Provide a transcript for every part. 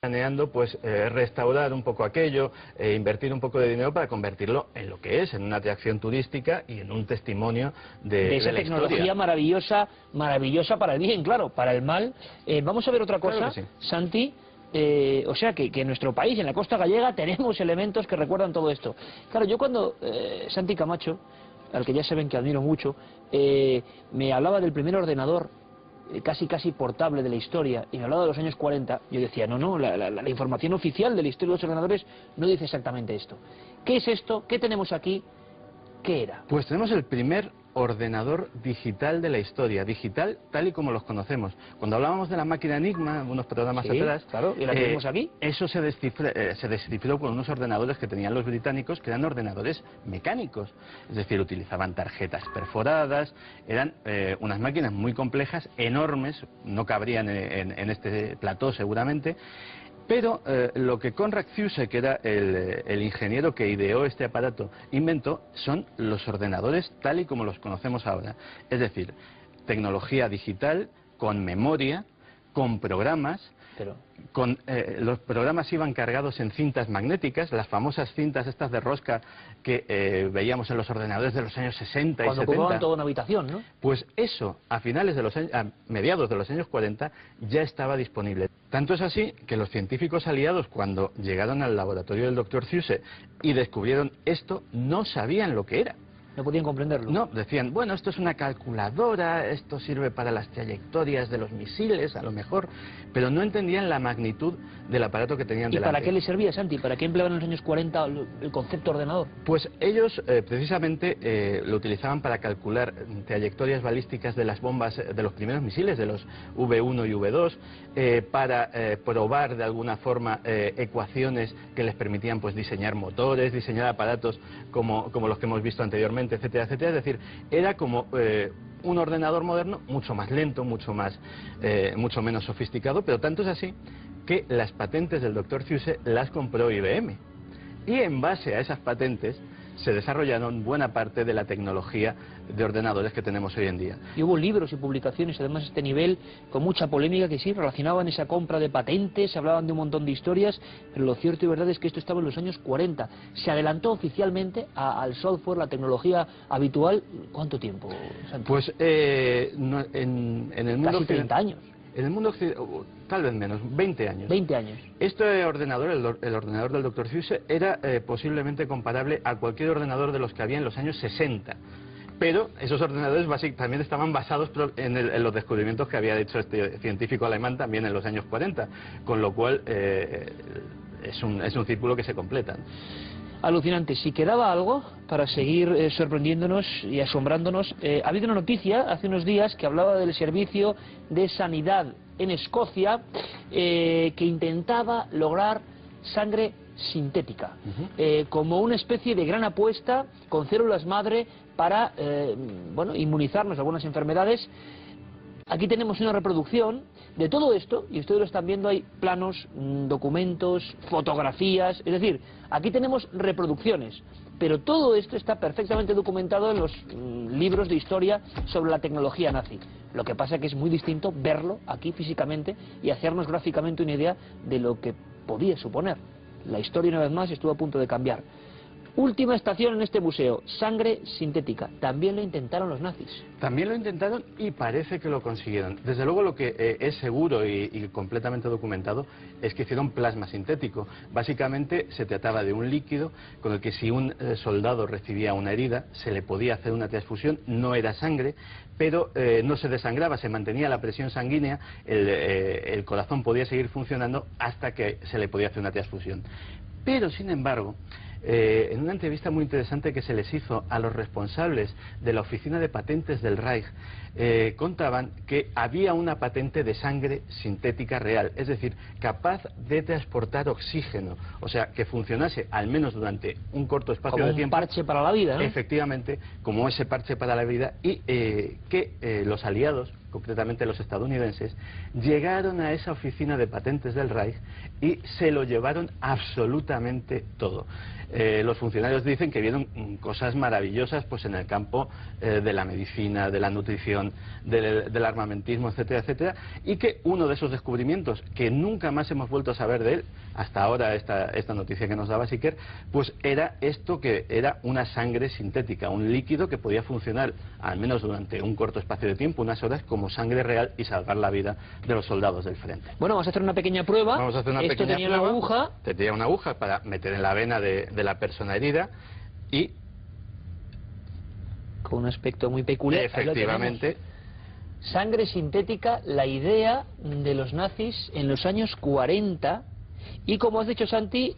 planeando pues restaurar un poco aquello, invertir un poco de dinero para convertirlo en lo que es, en una atracción turística y en un testimonio de esa la tecnología historia. maravillosa para el bien, claro, para el mal. Vamos a ver otra cosa, Claro que sí. Santi. O sea que en nuestro país, en la costa gallega, tenemos elementos que recuerdan todo esto. Claro, yo cuando Santi Camacho, al que ya saben que admiro mucho, me hablaba del primer ordenador casi portable de la historia, y me hablaba de los años 40, yo decía, no, la información oficial de la historia de los ordenadores no dice exactamente esto. ¿Qué es esto? ¿Qué tenemos aquí? ¿Qué era? Pues tenemos el primer ordenador digital de la historia, digital tal y como los conocemos. Cuando hablábamos de la máquina Enigma, unos programas atrás, claro, ¿y la tenemos aquí? Eso se descifró con unos ordenadores que tenían los británicos, que eran ordenadores mecánicos. Es decir, utilizaban tarjetas perforadas, eran unas máquinas muy complejas, enormes, no cabrían en este plató seguramente. Pero lo que Konrad Zuse, que era el ingeniero que ideó este aparato, inventó, son los ordenadores tal y como los conocemos ahora. Es decir, tecnología digital, con memoria, con programas. Los programas iban cargados en cintas magnéticas, las famosas cintas estas de rosca que veíamos en los ordenadores de los años 60 y 70. Cuando ocupaban toda una habitación, ¿no? Pues eso, a mediados de los años 40, ya estaba disponible. Tanto es así que los científicos aliados, cuando llegaron al laboratorio del Dr. Zuse y descubrieron esto, no sabían lo que era. No podían comprenderlo. No, decían, bueno, esto es una calculadora, esto sirve para las trayectorias de los misiles, a lo mejor, pero no entendían la magnitud del aparato que tenían delante. ¿Y para qué les servía, Santi? ¿Para qué empleaban en los años 40 el concepto ordenador? Pues ellos precisamente lo utilizaban para calcular trayectorias balísticas de las bombas, de los primeros misiles, de los V1 y V2, para probar de alguna forma ecuaciones que les permitían pues diseñar motores, diseñar aparatos como los que hemos visto anteriormente, etcétera, etcétera. Es decir, era como un ordenador moderno, mucho más lento, mucho menos sofisticado, pero tanto es así que las patentes del Dr. Zuse las compró IBM. Y en base a esas patentes se desarrollaron buena parte de la tecnología de ordenadores que tenemos hoy en día. Y hubo libros y publicaciones, además, a este nivel, con mucha polémica, que sí, relacionaban esa compra de patentes, se hablaban de un montón de historias, pero lo cierto y verdad es que esto estaba en los años 40. Se adelantó oficialmente al software, la tecnología habitual. ¿Cuánto tiempo, Santi? Pues en el mundo... Casi 30 años. En el mundo tal vez menos, 20 años. 20 años. Este ordenador, el ordenador del Dr. Zuse, era posiblemente comparable a cualquier ordenador de los que había en los años 60. Pero esos ordenadores también estaban basados en los descubrimientos que había hecho este científico alemán también en los años 40. Con lo cual es un círculo que se completa. Alucinante. Si quedaba algo para seguir sorprendiéndonos y asombrándonos, ha habido una noticia hace unos días que hablaba del servicio de sanidad en Escocia que intentaba lograr sangre sintética, como una especie de gran apuesta con células madre para inmunizarnos de algunas enfermedades. Aquí tenemos una reproducción de todo esto, y ustedes lo están viendo, hay planos, documentos, fotografías, es decir, aquí tenemos reproducciones, pero todo esto está perfectamente documentado en los libros de historia sobre la tecnología nazi. Lo que pasa es que es muy distinto verlo aquí físicamente y hacernos gráficamente una idea de lo que podía suponer. La historia, una vez más, estuvo a punto de cambiar. Última estación en este museo, sangre sintética. También lo intentaron los nazis. También lo intentaron y parece que lo consiguieron. Desde luego lo que es seguro y completamente documentado es que hicieron plasma sintético. Básicamente se trataba de un líquido con el que si un soldado recibía una herida se le podía hacer una transfusión. No era sangre, pero no se desangraba, se mantenía la presión sanguínea, el corazón podía seguir funcionando hasta que se le podía hacer una transfusión. Pero, sin embargo, en una entrevista muy interesante que se les hizo a los responsables de la oficina de patentes del Reich, contaban que había una patente de sangre sintética real, es decir, capaz de transportar oxígeno, o sea, que funcionase al menos durante un corto espacio de tiempo. Como un parche para la vida, ¿no? Efectivamente, como ese parche para la vida, y que los aliados, concretamente los estadounidenses, llegaron a esa oficina de patentes del Reich y se lo llevaron absolutamente todo. Los funcionarios dicen que vieron cosas maravillosas pues en el campo de la medicina, de la nutrición, del armamentismo, etcétera, etcétera, y que uno de esos descubrimientos, que nunca más hemos vuelto a saber de él, hasta ahora esta noticia que nos daba Siker, pues era esto, que era una sangre sintética, un líquido que podía funcionar, al menos durante un corto espacio de tiempo, unas horas, como sangre real y salvar la vida de los soldados del frente. Bueno, vamos a hacer una pequeña prueba. Vamos a hacer una Esto pequeña tenía prueba. una aguja. Tenía una aguja para meter en la vena de la persona herida y... con un aspecto muy peculiar. Efectivamente. Sangre sintética, la idea de los nazis en los años 40. Y como has dicho, Santi,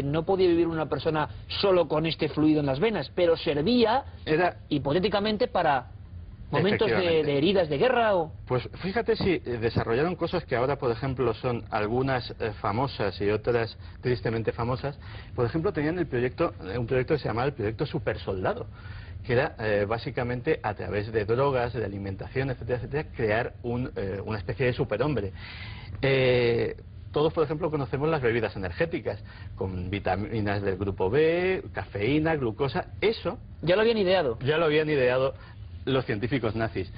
no podía vivir una persona solo con este fluido en las venas, pero servía hipotéticamente para momentos de heridas de guerra o... Pues fíjate si desarrollaron cosas que ahora, por ejemplo, son algunas famosas y otras tristemente famosas. Por ejemplo, tenían un proyecto que se llamaba el proyecto Supersoldado, que era básicamente a través de drogas, de alimentación, etcétera, etcétera, crear una especie de superhombre. Todos, por ejemplo, conocemos las bebidas energéticas, con vitaminas del grupo B, cafeína, glucosa. Eso... ya lo habían ideado. Ya lo habían ideado los científicos nazis.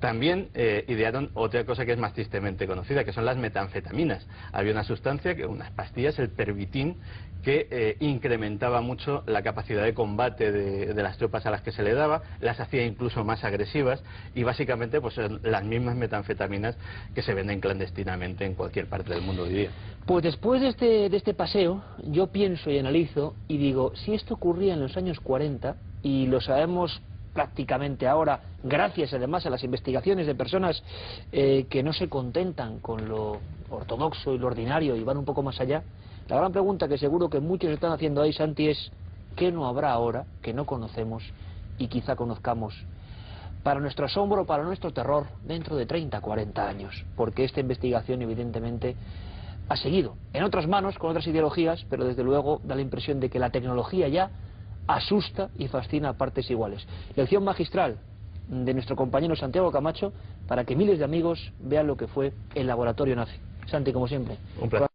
También idearon otra cosa que es más tristemente conocida, que son las metanfetaminas. Había una sustancia, unas pastillas, el Pervitin, que incrementaba mucho la capacidad de combate de las tropas a las que se le daba, las hacía incluso más agresivas, y básicamente pues son las mismas metanfetaminas que se venden clandestinamente en cualquier parte del mundo hoy día. Pues después de este paseo, yo pienso y analizo y digo, si esto ocurría en los años 40, y lo sabemos prácticamente ahora, gracias además a las investigaciones de personas que no se contentan con lo ortodoxo y lo ordinario y van un poco más allá, la gran pregunta que seguro que muchos están haciendo ahí, Santi, es ¿qué no habrá ahora que no conocemos y quizá conozcamos, para nuestro asombro, para nuestro terror, dentro de 30, 40 años? Porque esta investigación evidentemente ha seguido en otras manos, con otras ideologías, pero desde luego da la impresión de que la tecnología ya asusta y fascina a partes iguales. Lección magistral de nuestro compañero Santiago Camacho para que miles de amigos vean lo que fue el laboratorio nazi. Santi, como siempre. Un placer.